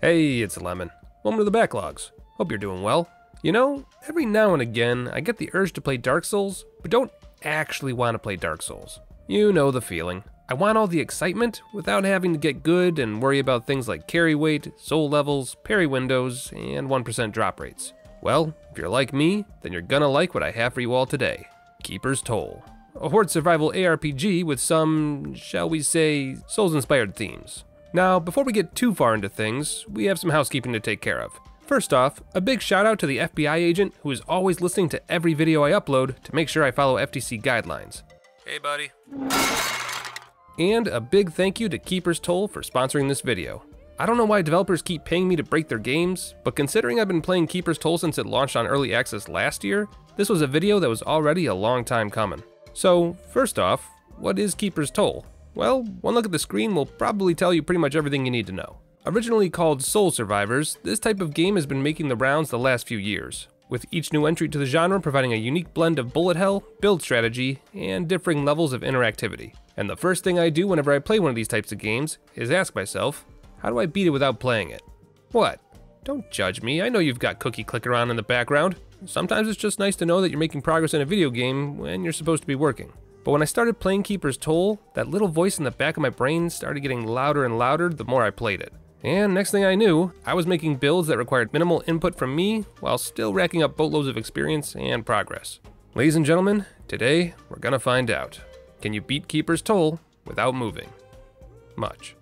Hey, it's Lemon. Welcome to the Backlogs. Hope you're doing well. You know, every now and again, I get the urge to play Dark Souls, but don't actually want to play Dark Souls. You know the feeling. I want all the excitement without having to get good and worry about things like carry weight, soul levels, parry windows, and 1% drop rates. Well, if you're like me, then you're gonna like what I have for you all today. Keeper's Toll. A horde survival ARPG with some, shall we say, Souls-inspired themes. Now, before we get too far into things, we have some housekeeping to take care of. First off, a big shout out to the FBI agent who is always listening to every video I upload to make sure I follow FTC guidelines. Hey buddy. And a big thank you to Keeper's Toll for sponsoring this video. I don't know why developers keep paying me to break their games, but considering I've been playing Keeper's Toll since it launched on Early Access last year, this was a video that was already a long time coming. So, first off, what is Keeper's Toll? Well, one look at the screen will probably tell you pretty much everything you need to know. Originally called Soul Survivors, this type of game has been making the rounds the last few years, with each new entry to the genre providing a unique blend of bullet hell, build strategy, and differing levels of interactivity. And the first thing I do whenever I play one of these types of games is ask myself, how do I beat it without playing it? What? Don't judge me, I know you've got cookie clicker on in the background. Sometimes it's just nice to know that you're making progress in a video game when you're supposed to be working. But when I started playing Keeper's Toll, that little voice in the back of my brain started getting louder and louder the more I played it. And next thing I knew, I was making builds that required minimal input from me while still racking up boatloads of experience and progress. Ladies and gentlemen, today we're gonna find out. Can you beat Keeper's Toll without moving? Much.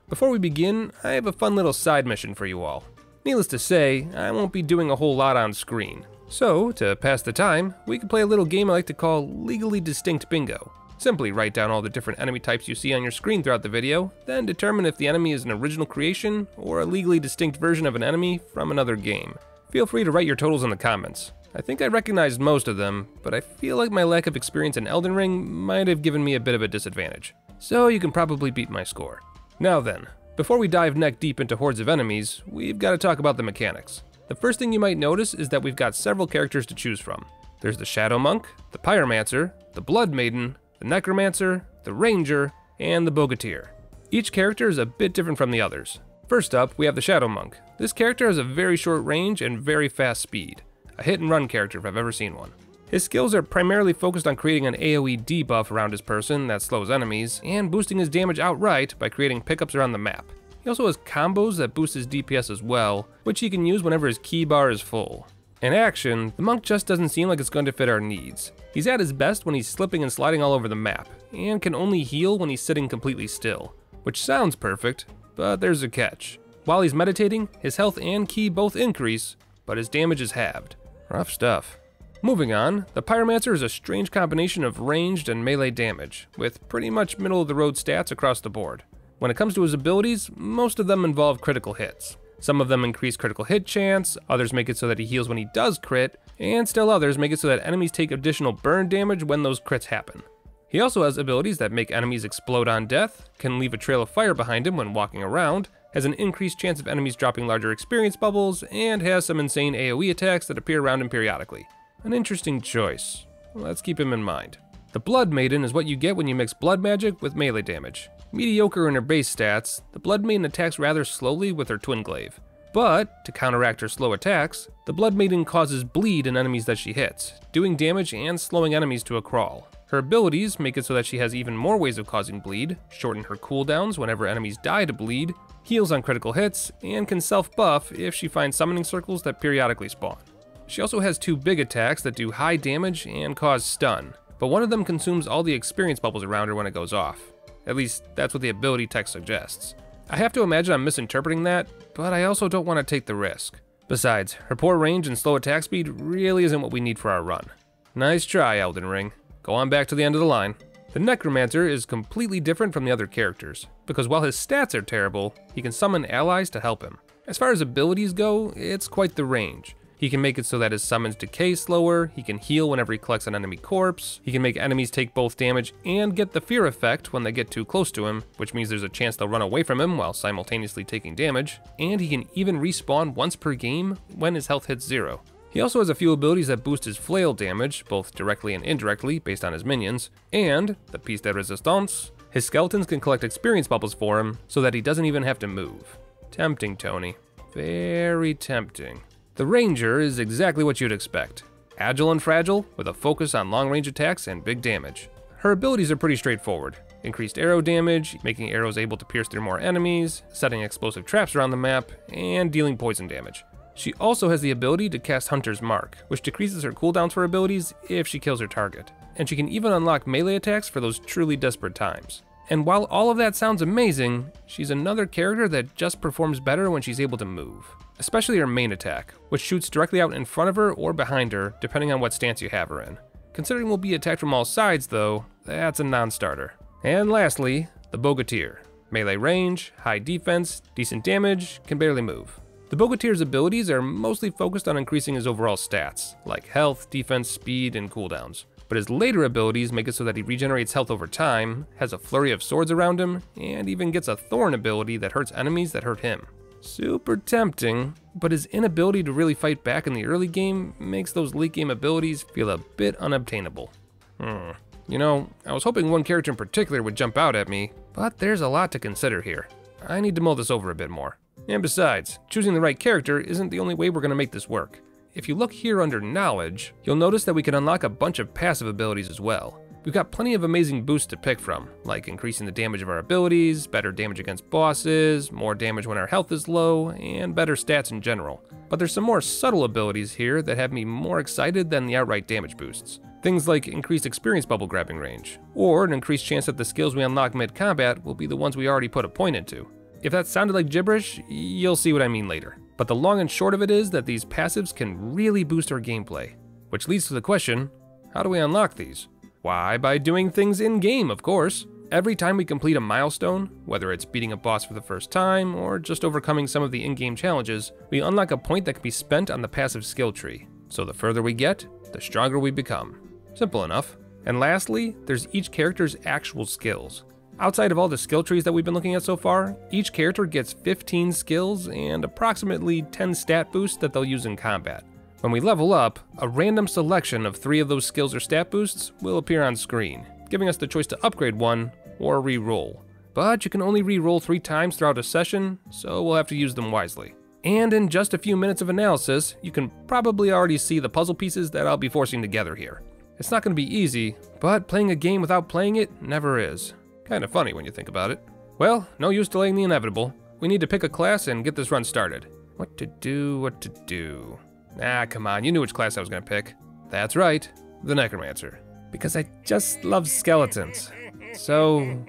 Before we begin, I have a fun little side mission for you all. Needless to say, I won't be doing a whole lot on screen. So, to pass the time, we can play a little game I like to call Legally Distinct Bingo. Simply write down all the different enemy types you see on your screen throughout the video, then determine if the enemy is an original creation or a legally distinct version of an enemy from another game. Feel free to write your totals in the comments. I think I recognized most of them, but I feel like my lack of experience in Elden Ring might have given me a bit of a disadvantage. So you can probably beat my score. Now then, before we dive neck deep into hordes of enemies, we've got to talk about the mechanics. The first thing you might notice is that we've got several characters to choose from. There's the Shadow Monk, the Pyromancer, the Blood Maiden, the Necromancer, the Ranger, and the Bogatyr. Each character is a bit different from the others. First up, we have the Shadow Monk. This character has a very short range and very fast speed. A hit and run character if I've ever seen one. His skills are primarily focused on creating an AoE debuff around his person that slows enemies, and boosting his damage outright by creating pickups around the map. He also has combos that boost his DPS as well, which he can use whenever his key bar is full. In action, the monk just doesn't seem like it's going to fit our needs. He's at his best when he's slipping and sliding all over the map, and can only heal when he's sitting completely still. Which sounds perfect, but there's a catch. While he's meditating, his health and ki both increase, but his damage is halved. Rough stuff. Moving on, the Pyromancer is a strange combination of ranged and melee damage, with pretty much middle-of-the-road stats across the board. When it comes to his abilities, most of them involve critical hits. Some of them increase critical hit chance, others make it so that he heals when he does crit, and still others make it so that enemies take additional burn damage when those crits happen. He also has abilities that make enemies explode on death, can leave a trail of fire behind him when walking around, has an increased chance of enemies dropping larger experience bubbles, and has some insane AoE attacks that appear around him periodically. An interesting choice. Let's keep him in mind. The Blood Maiden is what you get when you mix blood magic with melee damage. Mediocre in her base stats, the Blood Maiden attacks rather slowly with her Twin Glaive. But, to counteract her slow attacks, the Blood Maiden causes bleed in enemies that she hits, doing damage and slowing enemies to a crawl. Her abilities make it so that she has even more ways of causing bleed, shorten her cooldowns whenever enemies die to bleed, heals on critical hits, and can self-buff if she finds summoning circles that periodically spawn. She also has two big attacks that do high damage and cause stun, but one of them consumes all the experience bubbles around her when it goes off. At least, that's what the ability text suggests. I have to imagine I'm misinterpreting that, but I also don't want to take the risk. Besides, her poor range and slow attack speed really isn't what we need for our run. Nice try, Elden Ring. Go on back to the end of the line. The Necromancer is completely different from the other characters, because while his stats are terrible, he can summon allies to help him. As far as abilities go, it's quite the range. He can make it so that his summons decay slower, he can heal whenever he collects an enemy corpse, he can make enemies take both damage and get the fear effect when they get too close to him, which means there's a chance they'll run away from him while simultaneously taking damage, and he can even respawn once per game when his health hits 0. He also has a few abilities that boost his flail damage, both directly and indirectly based on his minions, and, the piece de resistance, His skeletons can collect experience bubbles for him so that he doesn't even have to move. Tempting, Tony. Very tempting. The Ranger is exactly what you'd expect. Agile and fragile, with a focus on long-range attacks and big damage. Her abilities are pretty straightforward. Increased arrow damage, making arrows able to pierce through more enemies, setting explosive traps around the map, and dealing poison damage. She also has the ability to cast Hunter's Mark, which decreases her cooldowns for abilities if she kills her target. And she can even unlock melee attacks for those truly desperate times. And while all of that sounds amazing, she's another character that just performs better when she's able to move. Especially her main attack, which shoots directly out in front of her or behind her, depending on what stance you have her in. Considering we'll be attacked from all sides though, that's a non-starter. And lastly, the Bogatyr. Melee range, high defense, decent damage, can barely move. The Bogatyr's abilities are mostly focused on increasing his overall stats, like health, defense, speed, and cooldowns. But his later abilities make it so that he regenerates health over time, has a flurry of swords around him, and even gets a thorn ability that hurts enemies that hurt him. Super tempting, but his inability to really fight back in the early game makes those late game abilities feel a bit unobtainable. You know, I was hoping one character in particular would jump out at me, but there's a lot to consider here. I need to mull this over a bit more. And besides, choosing the right character isn't the only way we're going to make this work. If you look here under Knowledge, you'll notice that we can unlock a bunch of passive abilities as well. We've got plenty of amazing boosts to pick from, like increasing the damage of our abilities, better damage against bosses, more damage when our health is low, and better stats in general. But there's some more subtle abilities here that have me more excited than the outright damage boosts. Things like increased experience bubble grabbing range, or an increased chance that the skills we unlock mid-combat will be the ones we already put a point into. If that sounded like gibberish, you'll see what I mean later. But the long and short of it is that these passives can really boost our gameplay. Which leads to the question, how do we unlock these? Why, by doing things in-game, of course. Every time we complete a milestone, whether it's beating a boss for the first time or just overcoming some of the in-game challenges, we unlock a point that can be spent on the passive skill tree. So the further we get, the stronger we become. Simple enough. And lastly, there's each character's actual skills. Outside of all the skill trees that we've been looking at so far, each character gets 15 skills and approximately 10 stat boosts that they'll use in combat. When we level up, a random selection of 3 of those skills or stat boosts will appear on screen, giving us the choice to upgrade one or re-roll. But you can only re-roll 3 times throughout a session, so we'll have to use them wisely. And in just a few minutes of analysis, you can probably already see the puzzle pieces that I'll be forcing together here. It's not going to be easy, but playing a game without playing it never is. Kind of funny when you think about it. Well, no use delaying the inevitable. We need to pick a class and get this run started. What to do? Ah, come on, you knew which class I was gonna pick. That's right, the Necromancer. Because I just love skeletons. So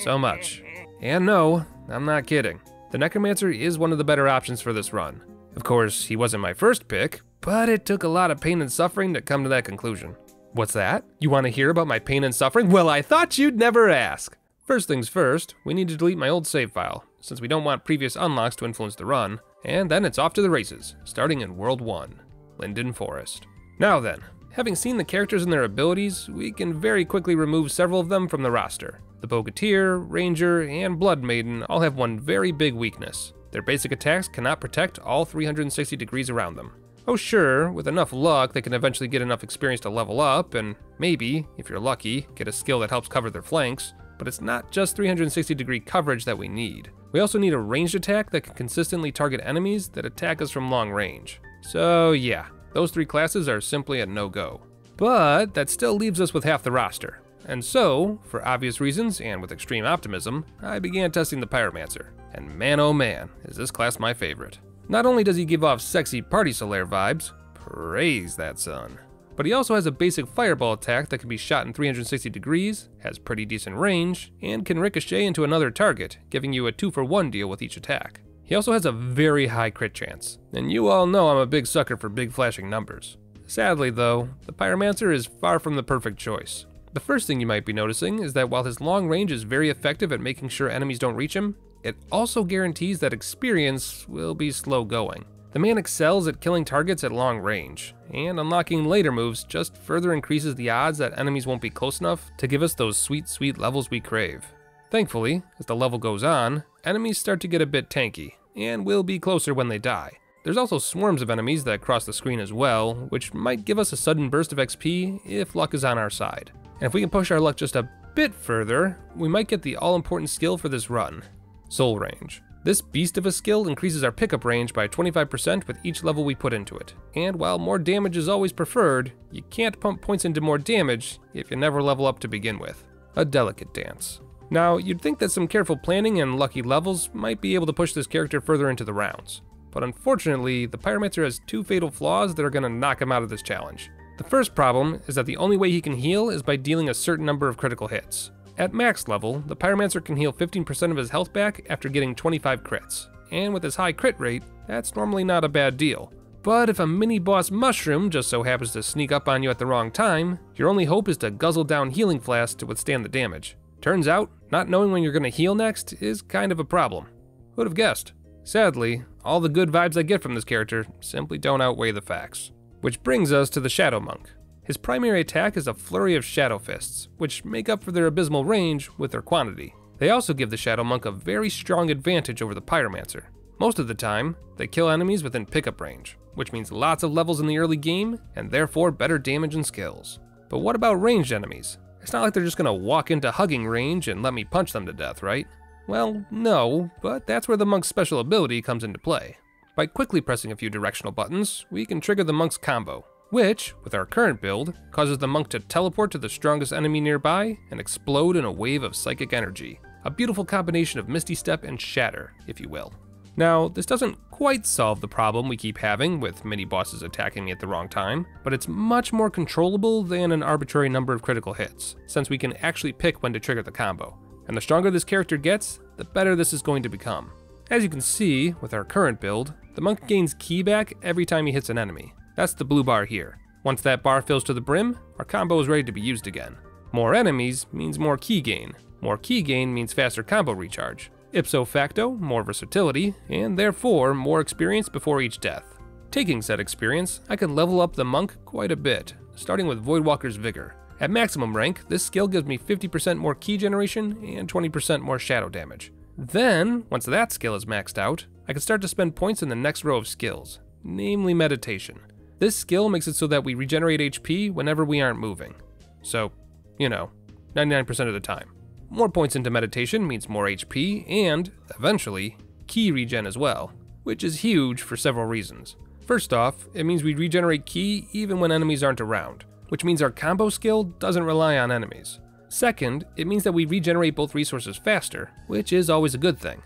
much. And no, I'm not kidding. The Necromancer is one of the better options for this run. Of course, he wasn't my first pick, but it took a lot of pain and suffering to come to that conclusion. What's that? You want to hear about my pain and suffering? Well, I thought you'd never ask. First things first, we need to delete my old save file, since we don't want previous unlocks to influence the run, and then it's off to the races, starting in World 1, Linden Forest. Now then, having seen the characters and their abilities, we can very quickly remove several of them from the roster. The Bogatyr, Ranger, and Blood Maiden all have one very big weakness. Their basic attacks cannot protect all 360 degrees around them. Oh sure, with enough luck they can eventually get enough experience to level up, and maybe, if you're lucky, get a skill that helps cover their flanks. But it's not just 360 degree coverage that we need. We also need a ranged attack that can consistently target enemies that attack us from long range. So yeah, those 3 classes are simply a no-go. But that still leaves us with half the roster. And so, for obvious reasons and with extreme optimism, I began testing the Pyromancer. And man oh man, is this class my favorite. Not only does he give off sexy party Solaire vibes, praise that son, but he also has a basic fireball attack that can be shot in 360 degrees, has pretty decent range, and can ricochet into another target, giving you a 2-for-1 deal with each attack. He also has a very high crit chance, and you all know I'm a big sucker for big flashing numbers. Sadly though, the Pyromancer is far from the perfect choice. The first thing you might be noticing is that while his long range is very effective at making sure enemies don't reach him, it also guarantees that experience will be slow going. The man excels at killing targets at long range, and unlocking later moves just further increases the odds that enemies won't be close enough to give us those sweet levels we crave. Thankfully, as the level goes on, enemies start to get a bit tanky, and will be closer when they die. There's also swarms of enemies that cross the screen as well, which might give us a sudden burst of XP if luck is on our side. And if we can push our luck just a bit further, we might get the all-important skill for this run, Soul Range. This beast of a skill increases our pickup range by 25% with each level we put into it. And while more damage is always preferred, you can't pump points into more damage if you never level up to begin with. A delicate dance. Now, you'd think that some careful planning and lucky levels might be able to push this character further into the rounds. But unfortunately, the Pyromancer has two fatal flaws that are going to knock him out of this challenge. The first problem is that the only way he can heal is by dealing a certain number of critical hits. At max level, the Pyromancer can heal 15% of his health back after getting 25 crits, and with his high crit rate, that's normally not a bad deal. But if a mini-boss mushroom just so happens to sneak up on you at the wrong time, your only hope is to guzzle down healing flasks to withstand the damage. Turns out, not knowing when you're going to heal next is kind of a problem. Who'd have guessed? Sadly, all the good vibes I get from this character simply don't outweigh the facts. Which brings us to the Shadow Monk. His primary attack is a flurry of Shadow Fists, which make up for their abysmal range with their quantity. They also give the Shadow Monk a very strong advantage over the Pyromancer. Most of the time, they kill enemies within pickup range, which means lots of levels in the early game, and therefore better damage and skills. But what about ranged enemies? It's not like they're just gonna walk into hugging range and let me punch them to death, right? Well, no, but that's where the Monk's special ability comes into play. By quickly pressing a few directional buttons, we can trigger the Monk's combo, which, with our current build, causes the Monk to teleport to the strongest enemy nearby and explode in a wave of psychic energy. A beautiful combination of Misty Step and Shatter, if you will. Now, this doesn't quite solve the problem we keep having with mini-bosses attacking me at the wrong time, but it's much more controllable than an arbitrary number of critical hits, since we can actually pick when to trigger the combo. And the stronger this character gets, the better this is going to become. As you can see, with our current build, the Monk gains ki back every time he hits an enemy. That's the blue bar here. Once that bar fills to the brim, our combo is ready to be used again. More enemies means more ki gain. More ki gain means faster combo recharge. Ipso facto, more versatility, and therefore more experience before each death. Taking said experience, I can level up the Monk quite a bit, starting with Voidwalker's Vigor. At maximum rank, this skill gives me 50% more ki generation and 20% more shadow damage. Then, once that skill is maxed out, I can start to spend points in the next row of skills, namely meditation. This skill makes it so that we regenerate HP whenever we aren't moving. So, 99% of the time. More points into meditation means more HP and, eventually, ki regen as well, which is huge for several reasons. First off, it means we regenerate ki even when enemies aren't around, which means our combo skill doesn't rely on enemies. Second, it means that we regenerate both resources faster, which is always a good thing.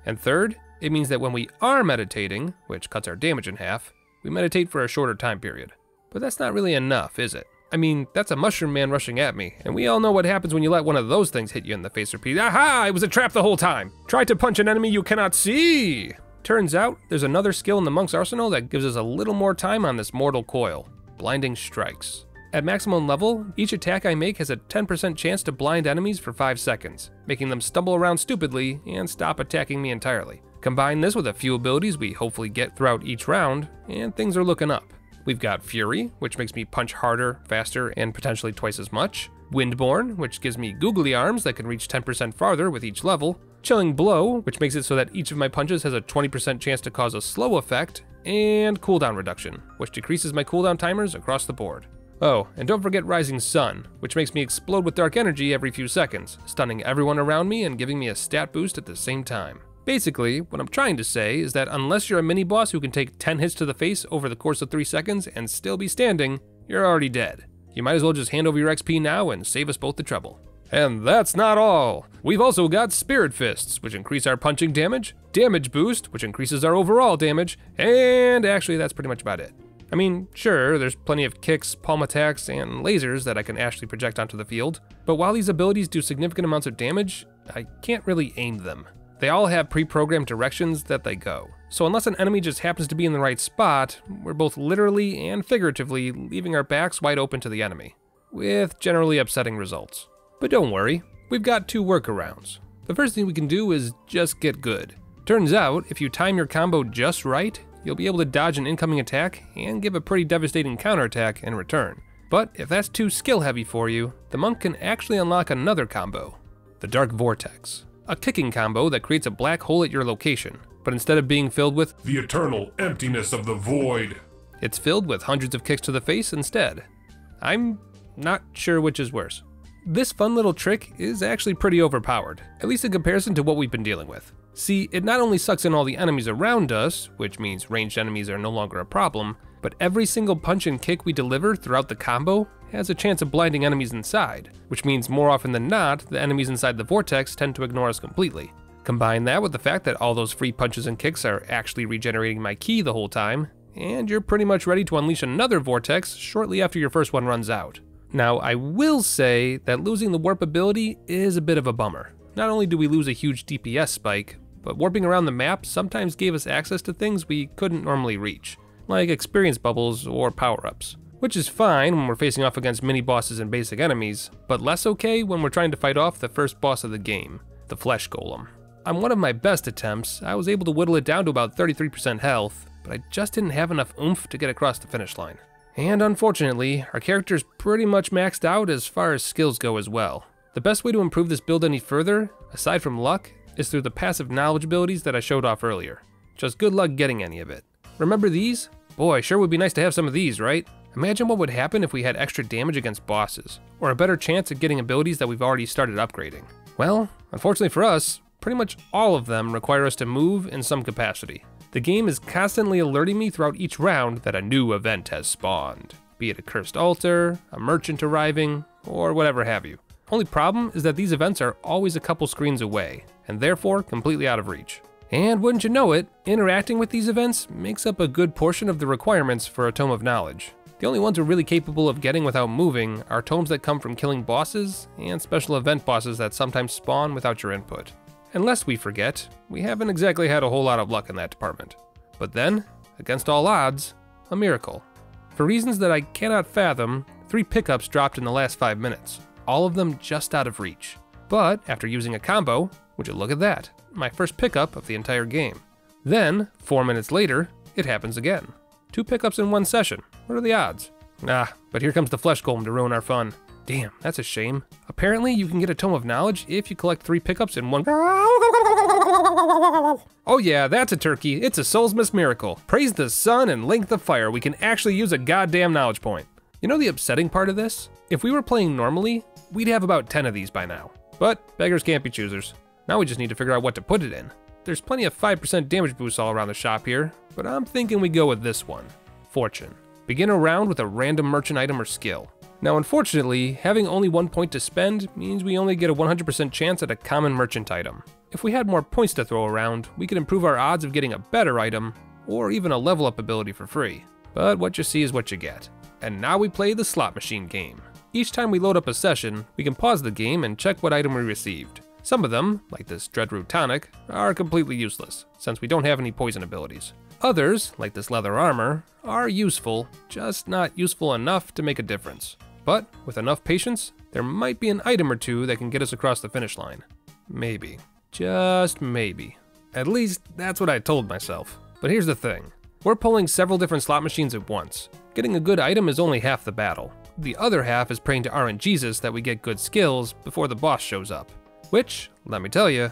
And third, it means that when we are meditating, which cuts our damage in half, we meditate for a shorter time period. But that's not really enough, is it? I mean, that's a mushroom man rushing at me, and we all know what happens when you let one of those things hit you in the face repeatedly. Aha! It was a trap the whole time! Try to punch an enemy you cannot see! Turns out, there's another skill in the Monk's arsenal that gives us a little more time on this mortal coil. Blinding Strikes. At maximum level, each attack I make has a 10% chance to blind enemies for 5 seconds, making them stumble around stupidly and stop attacking me entirely. Combine this with a few abilities we hopefully get throughout each round, and things are looking up. We've got Fury, which makes me punch harder, faster, and potentially twice as much. Windborne, which gives me googly arms that can reach 10% farther with each level. Chilling Blow, which makes it so that each of my punches has a 20% chance to cause a slow effect. And Cooldown Reduction, which decreases my cooldown timers across the board. Oh, and don't forget Rising Sun, which makes me explode with dark energy every few seconds, stunning everyone around me and giving me a stat boost at the same time. Basically, what I'm trying to say is that unless you're a mini-boss who can take 10 hits to the face over the course of 3 seconds and still be standing, you're already dead. You might as well just hand over your XP now and save us both the trouble. And that's not all! We've also got Spirit Fists, which increase our punching damage, Damage Boost, which increases our overall damage, and actually that's pretty much about it. I mean, sure, there's plenty of kicks, palm attacks, and lasers that I can actually project onto the field, but while these abilities do significant amounts of damage, I can't really aim them. They all have pre-programmed directions that they go. So unless an enemy just happens to be in the right spot, we're both literally and figuratively leaving our backs wide open to the enemy, with generally upsetting results. But don't worry, we've got 2 workarounds. The first thing we can do is just get good. Turns out, if you time your combo just right, you'll be able to dodge an incoming attack and give a pretty devastating counterattack in return. But if that's too skill heavy for you, the Monk can actually unlock another combo, the Dark Vortex. A kicking combo that creates a black hole at your location, but instead of being filled with the eternal emptiness of the void, it's filled with hundreds of kicks to the face instead. I'm not sure which is worse. This fun little trick is actually pretty overpowered, at least in comparison to what we've been dealing with. See, it not only sucks in all the enemies around us, which means ranged enemies are no longer a problem, but every single punch and kick we deliver throughout the combo has a chance of blinding enemies inside, which means more often than not, the enemies inside the vortex tend to ignore us completely. Combine that with the fact that all those free punches and kicks are actually regenerating my ki the whole time, and you're pretty much ready to unleash another vortex shortly after your first one runs out. Now, I will say that losing the warp ability is a bit of a bummer. Not only do we lose a huge DPS spike, but warping around the map sometimes gave us access to things we couldn't normally reach, like experience bubbles or power-ups. Which is fine when we're facing off against mini-bosses and basic enemies, but less okay when we're trying to fight off the first boss of the game, the Flesh Golem. On one of my best attempts, I was able to whittle it down to about 33% health, but I just didn't have enough oomph to get across the finish line. And unfortunately, our character's pretty much maxed out as far as skills go as well. The best way to improve this build any further, aside from luck, is through the passive knowledge abilities that I showed off earlier. Just good luck getting any of it. Remember these? Boy, sure would be nice to have some of these, right? Imagine what would happen if we had extra damage against bosses, or a better chance at getting abilities that we've already started upgrading. Well, unfortunately for us, pretty much all of them require us to move in some capacity. The game is constantly alerting me throughout each round that a new event has spawned, be it a cursed altar, a merchant arriving, or whatever have you. Only problem is that these events are always a couple screens away, and therefore completely out of reach. And wouldn't you know it, interacting with these events makes up a good portion of the requirements for a Tome of Knowledge. The only ones we're really capable of getting without moving are tomes that come from killing bosses and special event bosses that sometimes spawn without your input. And lest we forget, we haven't exactly had a whole lot of luck in that department. But then, against all odds, a miracle. For reasons that I cannot fathom, 3 pickups dropped in the last 5 minutes, all of them just out of reach. But after using a combo, would you look at that, my first pickup of the entire game. Then, 4 minutes later, it happens again. 2 pickups in 1 session. What are the odds? But here comes the Flesh Golem to ruin our fun. Damn, that's a shame. Apparently, you can get a Tome of Knowledge if you collect 3 pickups in 1. Oh yeah, that's a turkey. It's a Soulsmith miracle. Praise the sun and link the fire. We can actually use a goddamn knowledge point. You know the upsetting part of this? If we were playing normally, we'd have about 10 of these by now. But beggars can't be choosers. Now we just need to figure out what to put it in. There's plenty of 5% damage boosts all around the shop here, but I'm thinking we go with this one. Fortune. Begin a round with a random merchant item or skill. Now unfortunately, having only 1 point to spend means we only get a 100% chance at a common merchant item. If we had more points to throw around, we could improve our odds of getting a better item, or even a level up ability for free. But what you see is what you get. And now we play the slot machine game. Each time we load up a session, we can pause the game and check what item we received. Some of them, like this Dreadroot Tonic, are completely useless, since we don't have any poison abilities. Others, like this leather armor, are useful, just not useful enough to make a difference. But with enough patience, there might be an item or two that can get us across the finish line. Maybe. Just maybe. At least, that's what I told myself. But here's the thing. We're pulling several different slot machines at once. Getting a good item is only half the battle. The other half is praying to RNGesus that we get good skills before the boss shows up. Which, let me tell you,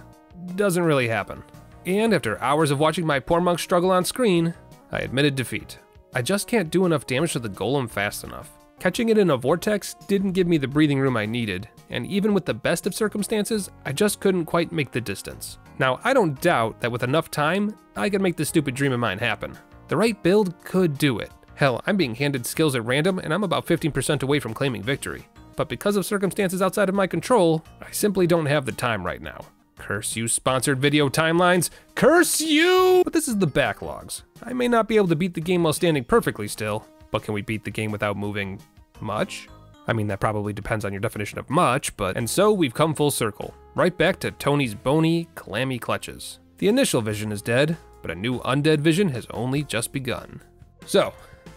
doesn't really happen. And after hours of watching my poor monk struggle on screen, I admitted defeat. I just can't do enough damage to the golem fast enough. Catching it in a vortex didn't give me the breathing room I needed, and even with the best of circumstances, I just couldn't quite make the distance. Now, I don't doubt that with enough time, I could make this stupid dream of mine happen. The right build could do it. Hell, I'm being handed skills at random, and I'm about 15% away from claiming victory. But because of circumstances outside of my control, I simply don't have the time right now. Curse you, sponsored video timelines. Curse you! But this is the Backlogs. I may not be able to beat the game while standing perfectly still, but can we beat the game without moving much? I mean, that probably depends on your definition of much, but... And so we've come full circle, right back to Tony's bony, clammy clutches. The initial vision is dead, but a new undead vision has only just begun. So,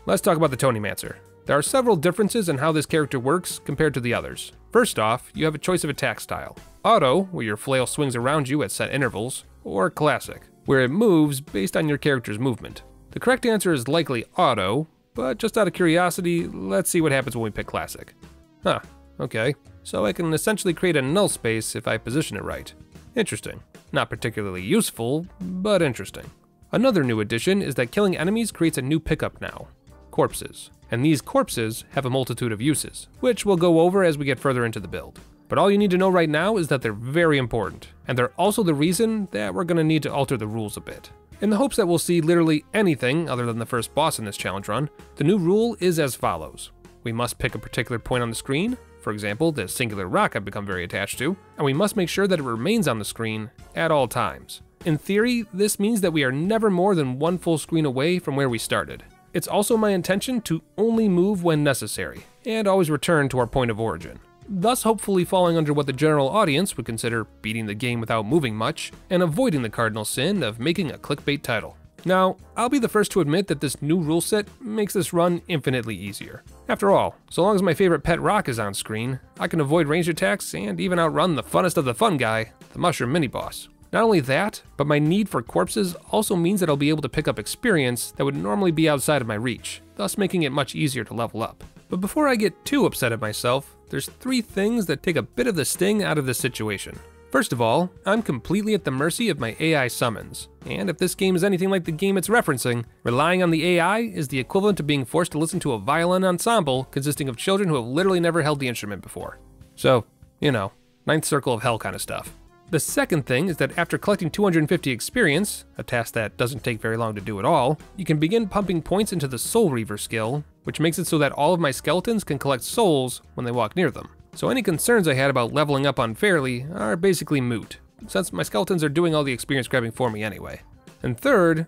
let's talk about the Tonymancer. There are several differences in how this character works compared to the others. First off, you have a choice of attack style. Auto, where your flail swings around you at set intervals, or Classic, where it moves based on your character's movement. The correct answer is likely Auto, but just out of curiosity, let's see what happens when we pick Classic. Huh, okay. So I can essentially create a null space if I position it right. Interesting. Not particularly useful, but interesting. Another new addition is that killing enemies creates a new pickup now. Corpses. and these corpses have a multitude of uses, which we'll go over as we get further into the build. But all you need to know right now is that they're very important, and they're also the reason that we're going to need to alter the rules a bit. In the hopes that we'll see literally anything other than the first boss in this challenge run, the new rule is as follows. We must pick a particular point on the screen, for example, the singular rock I've become very attached to, and we must make sure that it remains on the screen at all times. In theory, this means that we are never more than one full screen away from where we started. It's also my intention to only move when necessary, and always return to our point of origin, thus hopefully falling under what the general audience would consider beating the game without moving much, and avoiding the cardinal sin of making a clickbait title. Now, I'll be the first to admit that this new rule set makes this run infinitely easier. After all, so long as my favorite pet rock is on screen, I can avoid ranged attacks and even outrun the funnest of the fun guy, the mushroom mini-boss. Not only that, but my need for corpses also means that I'll be able to pick up experience that would normally be outside of my reach, thus making it much easier to level up. But before I get too upset at myself, there's 3 things that take a bit of the sting out of this situation. First of all, I'm completely at the mercy of my AI summons, and if this game is anything like the game it's referencing, relying on the AI is the equivalent to being forced to listen to a violin ensemble consisting of children who have literally never held the instrument before. So, you know, ninth circle of hell kind of stuff. The second thing is that after collecting 250 experience, a task that doesn't take very long to do at all, you can begin pumping points into the Soul Reaver skill, which makes it so that all of my skeletons can collect souls when they walk near them. So any concerns I had about leveling up unfairly are basically moot, since my skeletons are doing all the experience grabbing for me anyway. And third,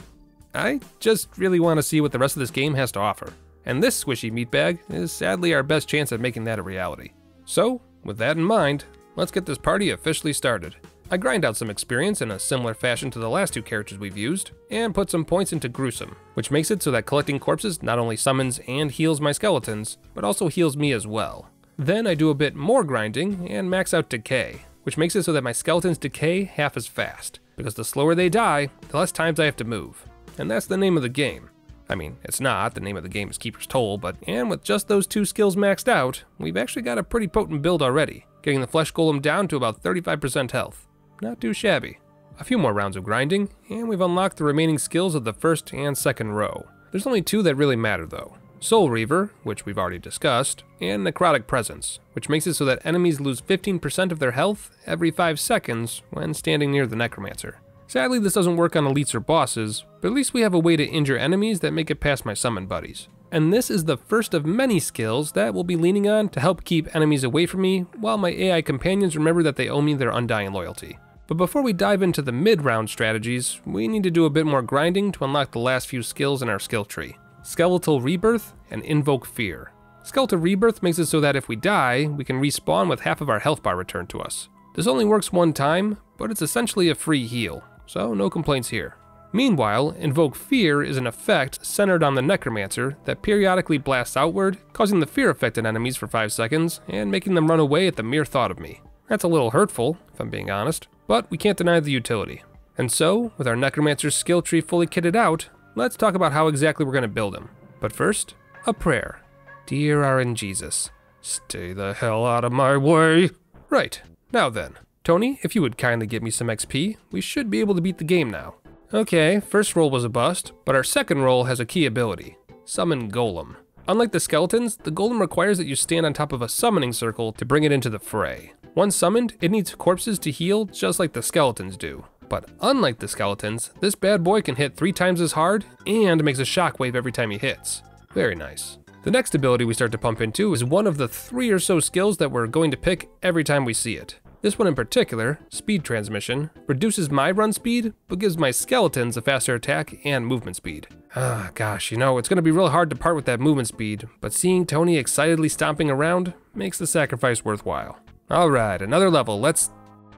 I just really want to see what the rest of this game has to offer. And this squishy meatbag is sadly our best chance at making that a reality. So, with that in mind, let's get this party officially started. I grind out some experience in a similar fashion to the last 2 characters we've used, and put some points into Gruesome, which makes it so that collecting corpses not only summons and heals my skeletons, but also heals me as well. Then I do a bit more grinding and max out Decay, which makes it so that my skeletons decay half as fast, because the slower they die, the less times I have to move. And that's the name of the game. I mean, it's not, the name of the game is Keeper's Toll, and with just those 2 skills maxed out, we've actually got a pretty potent build already, getting the Flesh Golem down to about 35% health. Not too shabby. A few more rounds of grinding, and we've unlocked the remaining skills of the first and second row. There's only 2 that really matter though. Soul Reaver, which we've already discussed, and Necrotic Presence, which makes it so that enemies lose 15% of their health every 5 seconds when standing near the Necromancer. Sadly, this doesn't work on elites or bosses, but at least we have a way to injure enemies that make it past my summon buddies. And this is the first of many skills that we'll be leaning on to help keep enemies away from me, while my AI companions remember that they owe me their undying loyalty. But before we dive into the mid-round strategies, we need to do a bit more grinding to unlock the last few skills in our skill tree. Skeletal Rebirth and Invoke Fear. Skeletal Rebirth makes it so that if we die, we can respawn with half of our health bar returned to us. This only works one time, but it's essentially a free heal, so no complaints here. Meanwhile, Invoke Fear is an effect centered on the Necromancer that periodically blasts outward, causing the fear-affected enemies for 5 seconds, and making them run away at the mere thought of me. That's a little hurtful, if I'm being honest, but we can't deny the utility. And so, with our Necromancer's skill tree fully kitted out, let's talk about how exactly we're going to build him. But first, a prayer. Dear RNGesus, stay the hell out of my way. Right, now then. Tony, if you would kindly get me some XP, we should be able to beat the game now. Okay, first roll was a bust, but our second roll has a key ability. Summon Golem. Unlike the skeletons, the Golem requires that you stand on top of a summoning circle to bring it into the fray. Once summoned, it needs corpses to heal just like the skeletons do. But unlike the skeletons, this bad boy can hit 3 times as hard and makes a shockwave every time he hits. Very nice. The next ability we start to pump into is one of the 3 or so skills that we're going to pick every time we see it. This one in particular, Speed Transmission, reduces my run speed, but gives my skeletons a faster attack and movement speed. Gosh, you know, it's gonna be real hard to part with that movement speed, but seeing Tony excitedly stomping around makes the sacrifice worthwhile. Alright, another level,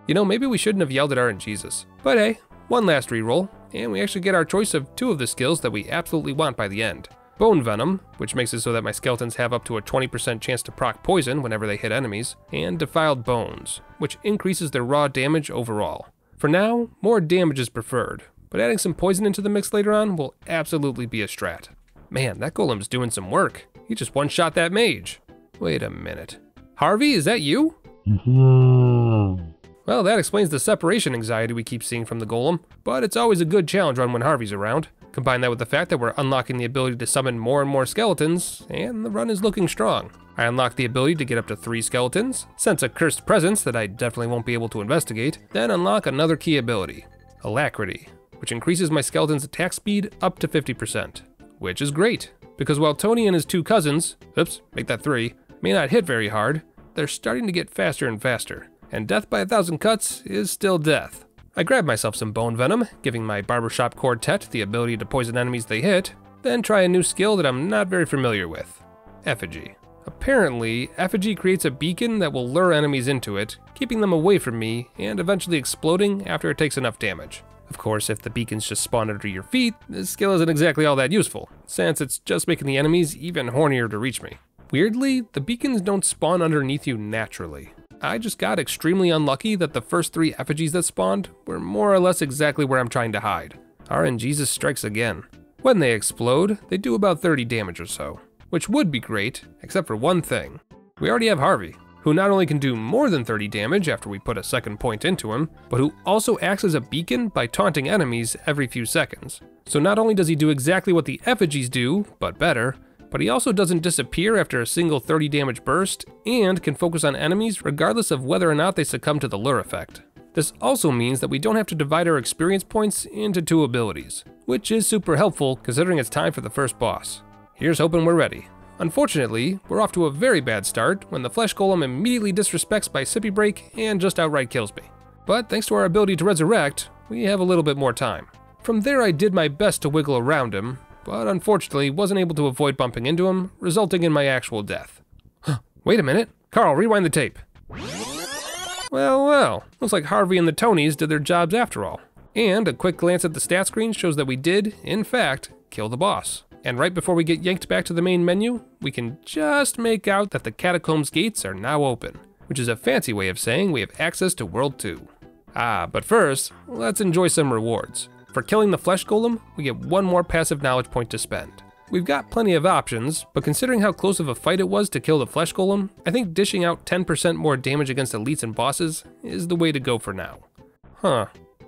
You know, maybe we shouldn't have yelled at RNGesus. But hey, one last reroll, and we actually get our choice of 2 of the skills that we absolutely want by the end. Bone Venom, which makes it so that my skeletons have up to a 20% chance to proc poison whenever they hit enemies, and Defiled Bones, which increases their raw damage overall. For now, more damage is preferred, but adding some poison into the mix later on will absolutely be a strat. Man, that golem's doing some work. He just one-shot that mage. Wait a minute. Harvey, is that you? Well, that explains the separation anxiety we keep seeing from the golem, but it's always a good challenge run when Harvey's around. Combine that with the fact that we're unlocking the ability to summon more and more skeletons, and the run is looking strong. I unlock the ability to get up to 3 skeletons, sense a cursed presence that I definitely won't be able to investigate, then unlock another key ability, Alacrity, which increases my skeleton's attack speed up to 50%, which is great, because while Tony and his 2 cousins, oops, make that 3, may not hit very hard, they're starting to get faster and faster, and death by 1,000 cuts is still death. I grab myself some bone venom, giving my barbershop quartet the ability to poison enemies they hit, then try a new skill that I'm not very familiar with, Effigy. Apparently, Effigy creates a beacon that will lure enemies into it, keeping them away from me, and eventually exploding after it takes enough damage. Of course, if the beacons just spawn under your feet, this skill isn't exactly all that useful, since it's just making the enemies even hornier to reach me. Weirdly, the beacons don't spawn underneath you naturally. I just got extremely unlucky that the first 3 effigies that spawned were more or less exactly where I'm trying to hide. RNGesus strikes again. When they explode, they do about 30 damage or so, which would be great, except for one thing. We already have Harvey, who not only can do more than 30 damage after we put a second point into him, but who also acts as a beacon by taunting enemies every few seconds. So not only does he do exactly what the effigies do, but better, but he also doesn't disappear after a single 30 damage burst, and can focus on enemies regardless of whether or not they succumb to the lure effect. This also means that we don't have to divide our experience points into 2 abilities, which is super helpful considering it's time for the first boss. Here's hoping we're ready. Unfortunately, we're off to a very bad start when the Flesh Golem immediately disrespects my Sippy Break and just outright kills me. But thanks to our ability to resurrect, we have a little bit more time. From there I did my best to wiggle around him, but unfortunately wasn't able to avoid bumping into him, resulting in my actual death. Wait a minute, Carl, rewind the tape. Well, looks like Harvey and the Tonys did their jobs after all. And a quick glance at the stat screen shows that we did, in fact, kill the boss. And right before we get yanked back to the main menu, we can just make out that the Catacombs gates are now open, which is a fancy way of saying we have access to World 2. But first, let's enjoy some rewards. For killing the Flesh Golem, we get 1 more passive knowledge point to spend. We've got plenty of options, but considering how close of a fight it was to kill the Flesh Golem, I think dishing out 10% more damage against elites and bosses is the way to go for now.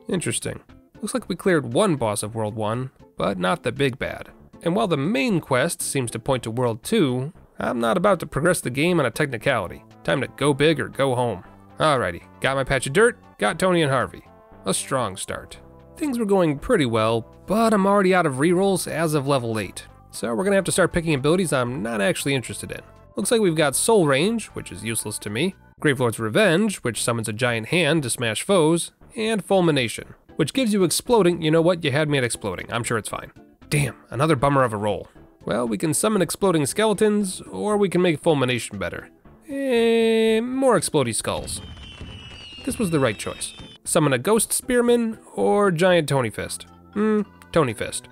Interesting. Looks like we cleared 1 boss of World 1, but not the big bad. And while the main quest seems to point to World 2, I'm not about to progress the game on a technicality. Time to go big or go home. Alrighty, got my patch of dirt, got Tony and Harvey. A strong start. Things were going pretty well, but I'm already out of rerolls as of level 8. So we're gonna have to start picking abilities I'm not actually interested in. Looks like we've got Soul Range, which is useless to me, Gravelord's Revenge, which summons a giant hand to smash foes, and Fulmination, which gives you exploding. You know what, you had me at exploding, I'm sure it's fine. Damn, another bummer of a roll. Well, we can summon exploding skeletons, or we can make Fulmination better. More explodey skulls. This was the right choice. Summon a Ghost Spearman, or Giant Tony Fist. Tony Fist.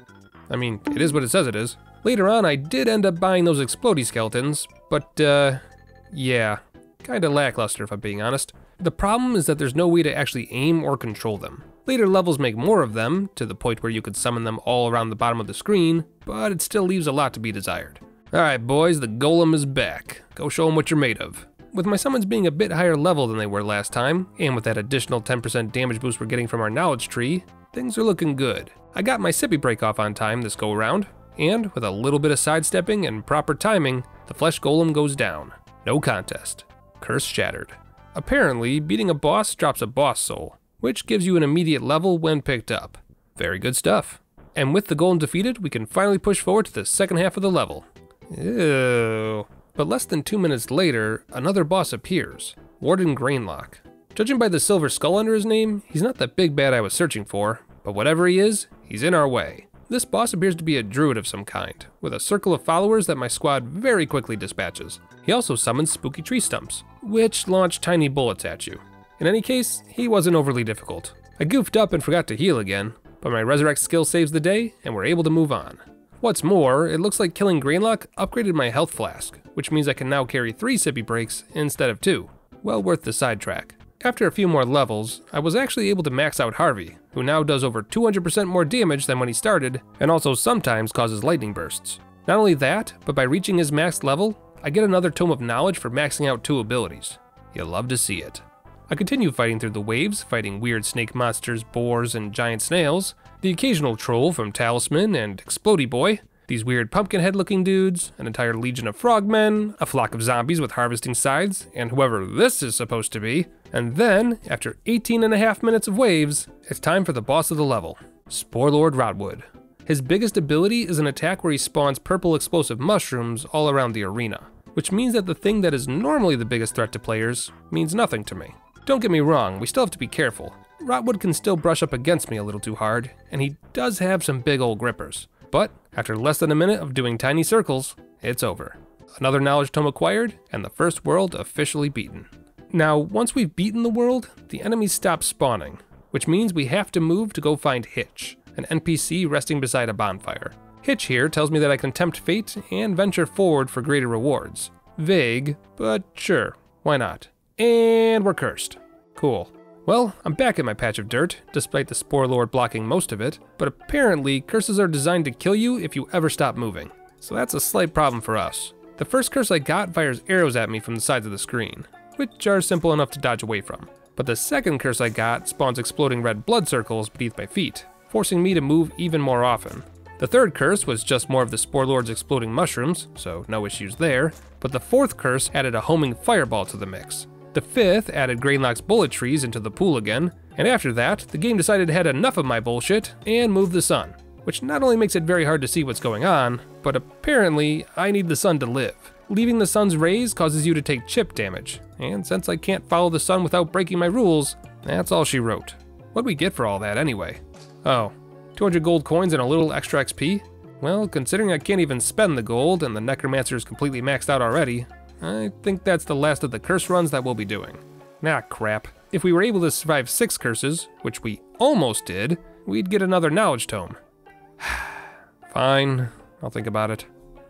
I mean, it is what it says it is. Later on, I did end up buying those explodey skeletons, but yeah, kinda lackluster if I'm being honest. The problem is that there's no way to actually aim or control them. Later levels make more of them, to the point where you could summon them all around the bottom of the screen, but it still leaves a lot to be desired. Alright boys, the golem is back. Go show him what you're made of. With my summons being a bit higher level than they were last time, and with that additional 10% damage boost we're getting from our knowledge tree, things are looking good. I got my Sippy Break off on time this go around, and with a little bit of sidestepping and proper timing, the Flesh Golem goes down. No contest. Curse shattered. Apparently, beating a boss drops a boss soul, which gives you an immediate level when picked up. Very good stuff. And with the golem defeated, we can finally push forward to the second half of the level. Ew. But less than 2 minutes later, another boss appears, Warden Grainlock. Judging by the silver skull under his name, he's not the big bad I was searching for, but whatever he is, he's in our way. This boss appears to be a druid of some kind, with a circle of followers that my squad very quickly dispatches. He also summons spooky tree stumps, which launch tiny bullets at you. In any case, he wasn't overly difficult. I goofed up and forgot to heal again, but my resurrect skill saves the day, and we're able to move on. What's more, it looks like killing Grainlock upgraded my health flask, which means I can now carry 3 Sippy Breaks instead of 2. Well worth the sidetrack. After a few more levels, I was actually able to max out Harvey, who now does over 200% more damage than when he started, and also sometimes causes lightning bursts. Not only that, but by reaching his max level, I get another Tome of Knowledge for maxing out 2 abilities. You'll love to see it. I continue fighting through the waves, fighting weird snake monsters, boars, and giant snails, the occasional troll from Talisman and Explodey Boy, these weird pumpkin-head looking dudes, an entire legion of frogmen, a flock of zombies with harvesting scythes, and whoever this is supposed to be. And then, after 18.5 minutes of waves, it's time for the boss of the level, Spore Lord Rotwood. His biggest ability is an attack where he spawns purple explosive mushrooms all around the arena, which means that the thing that is normally the biggest threat to players means nothing to me. Don't get me wrong, we still have to be careful. Rotwood can still brush up against me a little too hard, and he does have some big old grippers. But after less than a minute of doing tiny circles, it's over. Another knowledge tome acquired, and the first world officially beaten. Now, once we've beaten the world, the enemies stop spawning, which means we have to move to go find Hitch, an NPC resting beside a bonfire. Hitch here tells me that I can tempt fate and venture forward for greater rewards. Vague, but sure, why not? And we're cursed. Cool. Well, I'm back at my patch of dirt, despite the Spore Lord blocking most of it, but apparently curses are designed to kill you if you ever stop moving. So that's a slight problem for us. The first curse I got fires arrows at me from the sides of the screen, which are simple enough to dodge away from. But the second curse I got spawns exploding red blood circles beneath my feet, forcing me to move even more often. The third curse was just more of the Spore Lord's exploding mushrooms, so no issues there, but the fourth curse added a homing fireball to the mix. The fifth added Grainlock's bullet trees into the pool again, and after that, the game decided it had enough of my bullshit and moved the sun, which not only makes it very hard to see what's going on, but apparently I need the sun to live. Leaving the sun's rays causes you to take chip damage, and since I can't follow the sun without breaking my rules, that's all she wrote. What'd we get for all that anyway? Oh, 200 gold coins and a little extra XP? Well, considering I can't even spend the gold and the Necromancer is completely maxed out already, I think that's the last of the curse runs that we'll be doing. Ah, crap. If we were able to survive 6 curses, which we almost did, we'd get another knowledge tome. Fine, I'll think about it.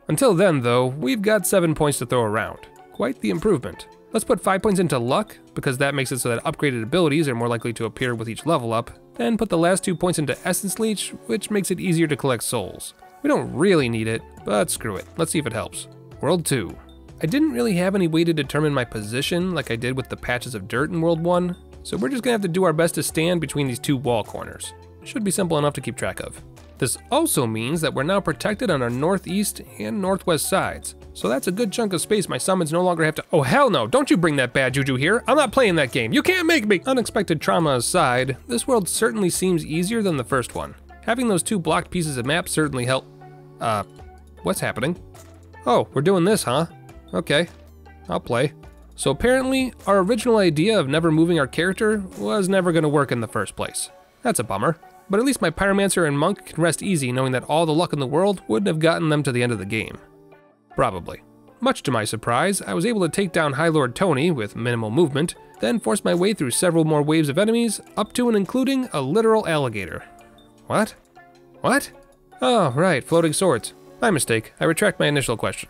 Until then, though, we've got 7 points to throw around. Quite the improvement. Let's put 5 points into luck, because that makes it so that upgraded abilities are more likely to appear with each level up, then put the last 2 points into essence leech, which makes it easier to collect souls. We don't really need it, but screw it. Let's see if it helps. World 2. I didn't really have any way to determine my position like I did with the patches of dirt in World 1, so we're just gonna have to do our best to stand between these 2 wall corners. Should be simple enough to keep track of. This also means that we're now protected on our northeast and northwest sides, so that's a good chunk of space my summons no longer have to— Oh hell no, don't you bring that bad juju here, I'm not playing that game, you can't make me! Unexpected trauma aside, this world certainly seems easier than the first one. Having those 2 blocked pieces of map certainly help— what's happening? Oh, we're doing this, huh? Okay, I'll play. So apparently, our original idea of never moving our character was never gonna work in the first place. That's a bummer. But at least my Pyromancer and Monk can rest easy knowing that all the luck in the world wouldn't have gotten them to the end of the game. Probably. Much to my surprise, I was able to take down High Lord Tony with minimal movement, then force my way through several more waves of enemies, up to and including a literal alligator. What? What? Oh, right, floating swords. My mistake, I retract my initial question.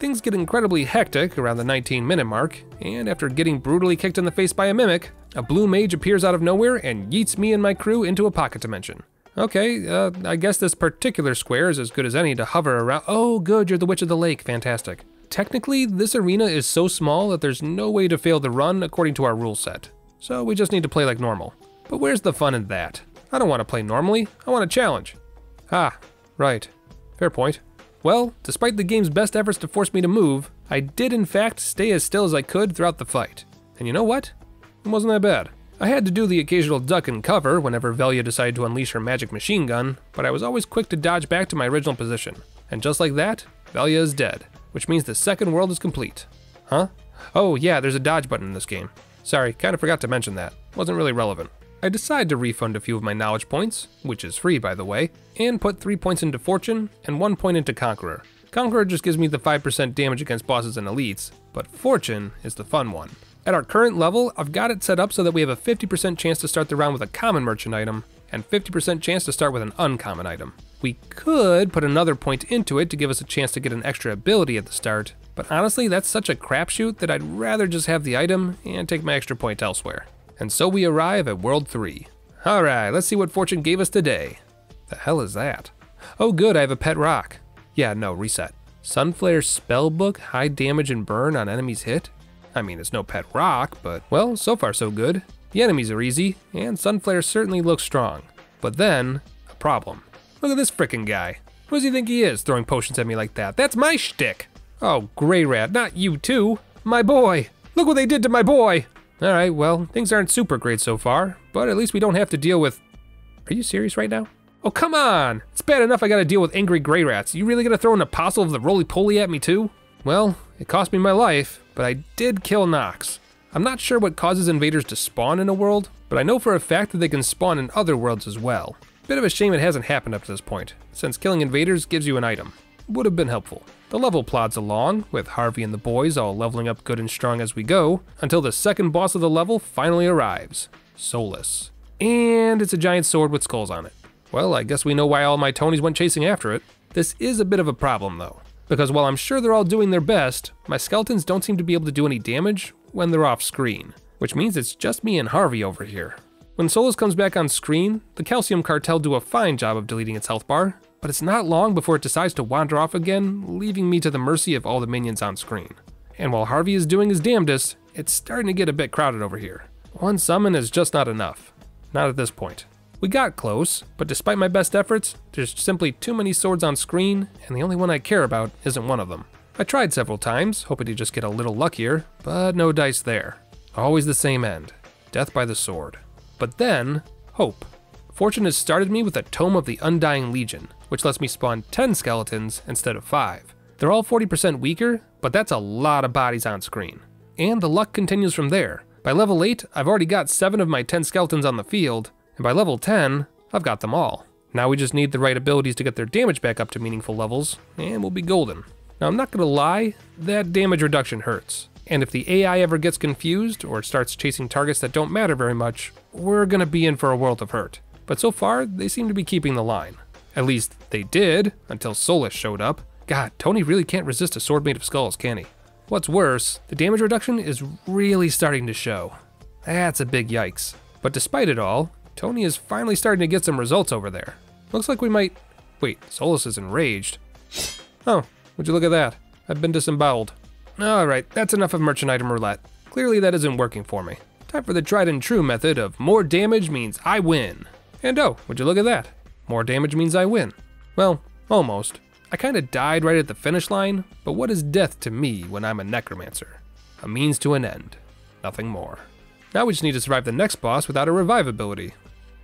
Things get incredibly hectic around the 19-minute mark, and after getting brutally kicked in the face by a mimic, a blue mage appears out of nowhere and yeets me and my crew into a pocket dimension. Okay, I guess this particular square is as good as any to hover around— Oh good, you're the Witch of the Lake, fantastic. Technically, this arena is so small that there's no way to fail the run according to our rule set, so we just need to play like normal. But where's the fun in that? I don't want to play normally, I want a challenge. Ah, right, fair point. Well, despite the game's best efforts to force me to move, I did in fact stay as still as I could throughout the fight. And you know what? It wasn't that bad. I had to do the occasional duck and cover whenever Velia decided to unleash her magic machine gun, but I was always quick to dodge back to my original position. And just like that, Velia is dead, which means the second world is complete. Huh? Oh yeah, there's a dodge button in this game. Sorry, kinda forgot to mention that. Wasn't really relevant. I decide to refund a few of my knowledge points, which is free by the way, and put 3 points into Fortune and 1 point into Conqueror. Conqueror just gives me the 5% damage against bosses and elites, but Fortune is the fun one. At our current level, I've got it set up so that we have a 50% chance to start the round with a common merchant item, and 50% chance to start with an uncommon item. We could put another point into it to give us a chance to get an extra ability at the start, but honestly that's such a crapshoot that I'd rather just have the item and take my extra point elsewhere. And so we arrive at World 3. Alright, let's see what Fortune gave us today. The hell is that? Oh good, I have a pet rock. Yeah, no, reset. Sunflare Spellbook, high damage and burn on enemies hit? I mean, it's no pet rock, but, well, so far so good. The enemies are easy, and Sunflare certainly looks strong. But then, a problem. Look at this frickin' guy. Who does he think he is, throwing potions at me like that? That's my shtick! Oh, Grey Rat, not you too! My boy! Look what they did to my boy! Alright, well, things aren't super great so far, but at least we don't have to deal with... Are you serious right now? Oh, come on! It's bad enough I gotta deal with angry Grey Rats. You really gonna throw an apostle of the roly-poly at me too? Well, it cost me my life, but I did kill Nox. I'm not sure what causes invaders to spawn in a world, but I know for a fact that they can spawn in other worlds as well. Bit of a shame it hasn't happened up to this point, since killing invaders gives you an item. Would have been helpful. The level plods along, with Harvey and the boys all leveling up good and strong as we go, until the second boss of the level finally arrives, Solus. And it's a giant sword with skulls on it. Well, I guess we know why all my Tonys went chasing after it. This is a bit of a problem though, because while I'm sure they're all doing their best, my skeletons don't seem to be able to do any damage when they're off screen, which means it's just me and Harvey over here. When Solus comes back on screen, the Calcium Cartel do a fine job of deleting its health bar, but it's not long before it decides to wander off again, leaving me to the mercy of all the minions on screen. And while Harvey is doing his damnedest, it's starting to get a bit crowded over here. One summon is just not enough. Not at this point. We got close, but despite my best efforts, there's simply too many swords on screen, and the only one I care about isn't one of them. I tried several times, hoping to just get a little luckier, but no dice there. Always the same end. Death by the sword. But then, hope. Fortune has started me with a Tome of the Undying Legion, which lets me spawn 10 skeletons instead of 5. They're all 40% weaker, but that's a lot of bodies on screen. And the luck continues from there. By level 8, I've already got 7 of my 10 skeletons on the field, and by level 10, I've got them all. Now we just need the right abilities to get their damage back up to meaningful levels, and we'll be golden. Now I'm not gonna lie, that damage reduction hurts. And if the AI ever gets confused, or starts chasing targets that don't matter very much, we're gonna be in for a world of hurt. But so far, they seem to be keeping the line. At least, they did, until Solus showed up. God, Tony really can't resist a sword made of skulls, can he? What's worse, the damage reduction is really starting to show. That's a big yikes. But despite it all, Tony is finally starting to get some results over there. Looks like we might... Wait, Solus is enraged. Oh, would you look at that? I've been disemboweled. Alright, that's enough of merchant item roulette. Clearly that isn't working for me. Time for the tried and true method of more damage means I win. And oh, would you look at that? More damage means I win. Well, almost. I kinda died right at the finish line, but what is death to me when I'm a necromancer? A means to an end. Nothing more. Now we just need to survive the next boss without a revive ability.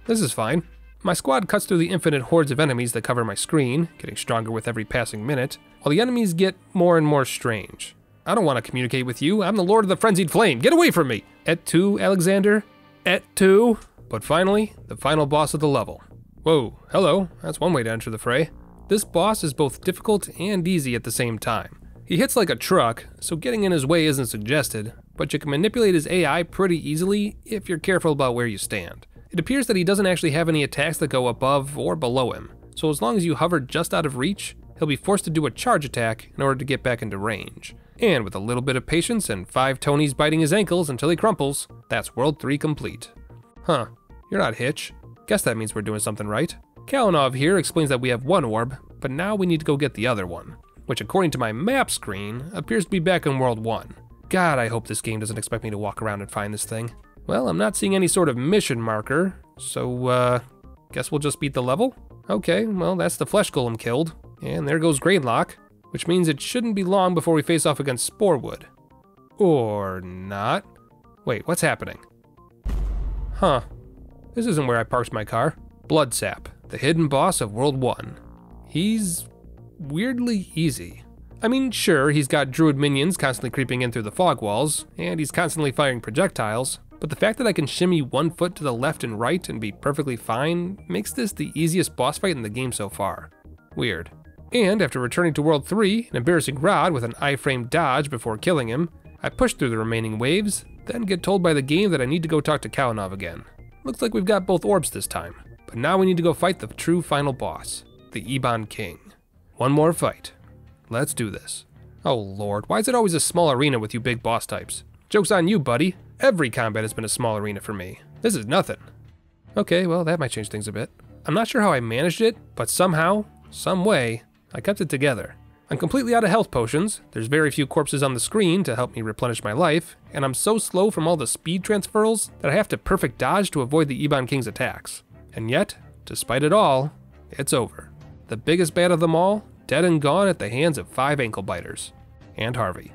This is fine. My squad cuts through the infinite hordes of enemies that cover my screen, getting stronger with every passing minute, while the enemies get more and more strange. I don't want to communicate with you, I'm the Lord of the Frenzied Flame, get away from me! Et tu, Alexander? Et tu? But finally, the final boss of the level. Whoa, hello, that's one way to enter the fray. This boss is both difficult and easy at the same time. He hits like a truck, so getting in his way isn't suggested, but you can manipulate his AI pretty easily if you're careful about where you stand. It appears that he doesn't actually have any attacks that go above or below him, so as long as you hover just out of reach, he'll be forced to do a charge attack in order to get back into range. And with a little bit of patience and 5 Tonys biting his ankles until he crumples, that's World 3 complete. Huh, you're not Hitch. Guess that means we're doing something right. Kalinov here explains that we have one orb, but now we need to go get the other one, which according to my map screen, appears to be back in World 1. God, I hope this game doesn't expect me to walk around and find this thing. Well, I'm not seeing any sort of mission marker, so guess we'll just beat the level? Okay, well that's the flesh golem killed, and there goes Grainlock, which means it shouldn't be long before we face off against Sporewood. Or not. Wait, what's happening? Huh, this isn't where I parked my car. Bloodsap, the hidden boss of World 1. He's weirdly easy. I mean, sure, he's got druid minions constantly creeping in through the fog walls, and he's constantly firing projectiles, but the fact that I can shimmy 1 foot to the left and right and be perfectly fine makes this the easiest boss fight in the game so far. Weird. And after returning to World 3, an embarrassing Rod with an iframe dodge before killing him, I push through the remaining waves, then get told by the game that I need to go talk to Kalinov again. Looks like we've got both orbs this time, but now we need to go fight the true final boss, the Ebon King. One more fight. Let's do this. Oh lord, why is it always a small arena with you big boss types? Joke's on you, buddy. Every combat has been a small arena for me. This is nothing. Okay, well that might change things a bit. I'm not sure how I managed it, but somehow, some way, I kept it together. I'm completely out of health potions, there's very few corpses on the screen to help me replenish my life, and I'm so slow from all the speed transfers that I have to perfect dodge to avoid the Ebon King's attacks. And yet, despite it all, it's over. The biggest bad of them all, dead and gone at the hands of 5 ankle biters. And Harvey.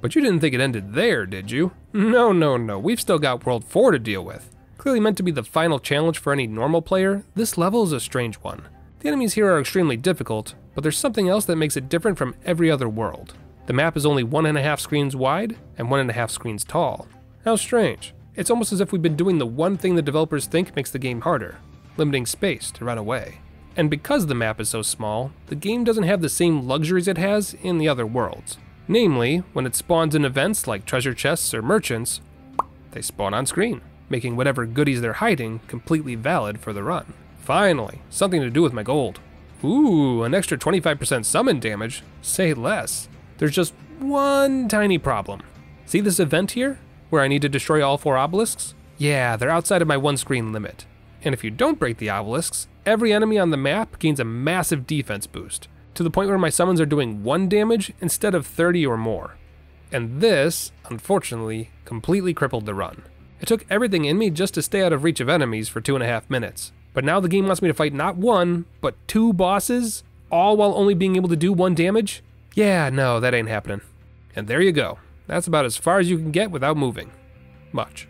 But you didn't think it ended there, did you? No, we've still got World 4 to deal with. Clearly meant to be the final challenge for any normal player, this level is a strange one. The enemies here are extremely difficult, but there's something else that makes it different from every other world. The map is only 1.5 screens wide and 1.5 screens tall. How strange. It's almost as if we've been doing the one thing the developers think makes the game harder, limiting space to run away. And because the map is so small, the game doesn't have the same luxuries it has in the other worlds. Namely, when it spawns in events like treasure chests or merchants, they spawn on screen, making whatever goodies they're hiding completely valid for the run. Finally, something to do with my gold. Ooh, an extra 25% summon damage, say less. There's just one tiny problem. See this event here, where I need to destroy all 4 obelisks? Yeah, they're outside of my 1 screen limit. And if you don't break the obelisks, every enemy on the map gains a massive defense boost, to the point where my summons are doing 1 damage instead of 30 or more. And this, unfortunately, completely crippled the run. It took everything in me just to stay out of reach of enemies for 2.5 minutes. But now the game wants me to fight not 1, but 2 bosses, all while only being able to do 1 damage? Yeah, no, that ain't happening. And there you go. That's about as far as you can get without moving. Much.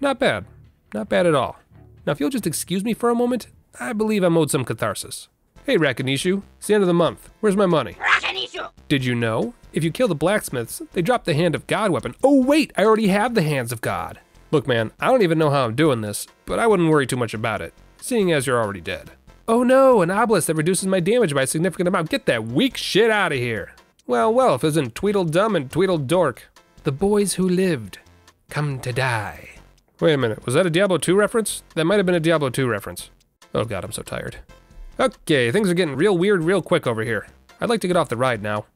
Not bad. Not bad at all. Now if you'll just excuse me for a moment, I believe I'm owed some catharsis. Hey Rakanishu, it's the end of the month. Where's my money? Rakanishu! Did you know? If you kill the blacksmiths, they drop the Hand of God weapon. Oh wait, I already have the Hands of God. Look man, I don't even know how I'm doing this, but I wouldn't worry too much about it, seeing as you're already dead. Oh no, an obelisk that reduces my damage by a significant amount. Get that weak shit out of here. Well, if isn't Tweedledum and Tweedledork. The boys who lived, come to die. Wait a minute, was that a Diablo 2 reference? That might have been a Diablo 2 reference. Oh god, I'm so tired. Okay, things are getting real weird real quick over here. I'd like to get off the ride now.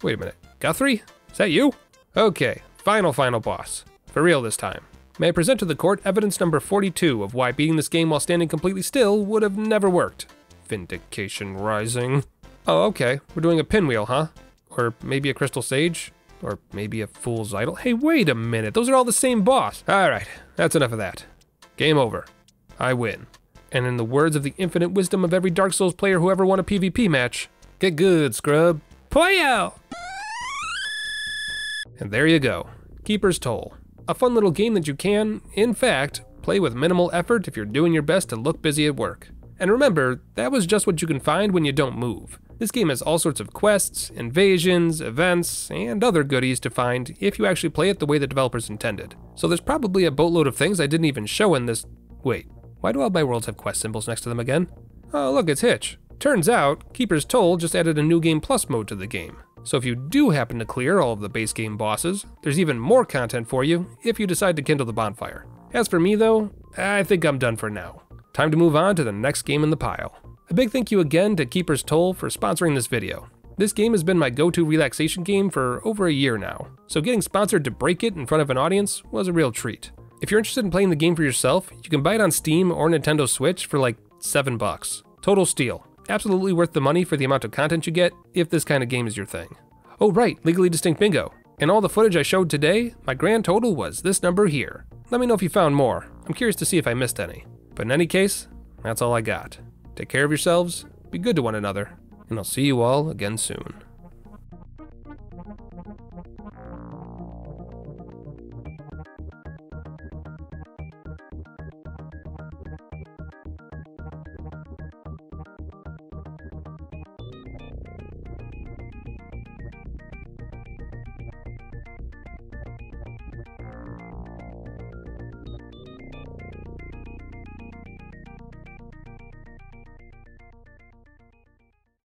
Wait a minute, Guthrie? Is that you? Okay, final boss. For real this time. May I present to the court evidence number 42 of why beating this game while standing completely still would have never worked. Vindication Rising. Oh, okay, we're doing a pinwheel, huh? Or maybe a crystal sage? Or maybe a fool's idol? Hey, wait a minute, those are all the same boss. All right, that's enough of that. Game over. I win. And in the words of the infinite wisdom of every Dark Souls player who ever won a PvP match, get good, scrub. Poyo! And there you go, Keeper's Toll. A fun little game that you can, in fact, play with minimal effort if you're doing your best to look busy at work. And remember, that was just what you can find when you don't move. This game has all sorts of quests, invasions, events, and other goodies to find if you actually play it the way the developers intended. So there's probably a boatload of things I didn't even show in this... Wait, why do all my worlds have quest symbols next to them again? Oh look, it's Hitch. Turns out, Keeper's Toll just added a new game plus mode to the game. So if you do happen to clear all of the base game bosses, there's even more content for you if you decide to kindle the bonfire. As for me though, I think I'm done for now. Time to move on to the next game in the pile. A big thank you again to Keeper's Toll for sponsoring this video. This game has been my go-to relaxation game for over a year now, so getting sponsored to break it in front of an audience was a real treat. If you're interested in playing the game for yourself, you can buy it on Steam or Nintendo Switch for like $7. Total steal. Absolutely worth the money for the amount of content you get, if this kind of game is your thing. Oh right, Legally Distinct Bingo. In all the footage I showed today, my grand total was this number here. Let me know if you found more. I'm curious to see if I missed any. But in any case, that's all I got. Take care of yourselves, be good to one another, and I'll see you all again soon.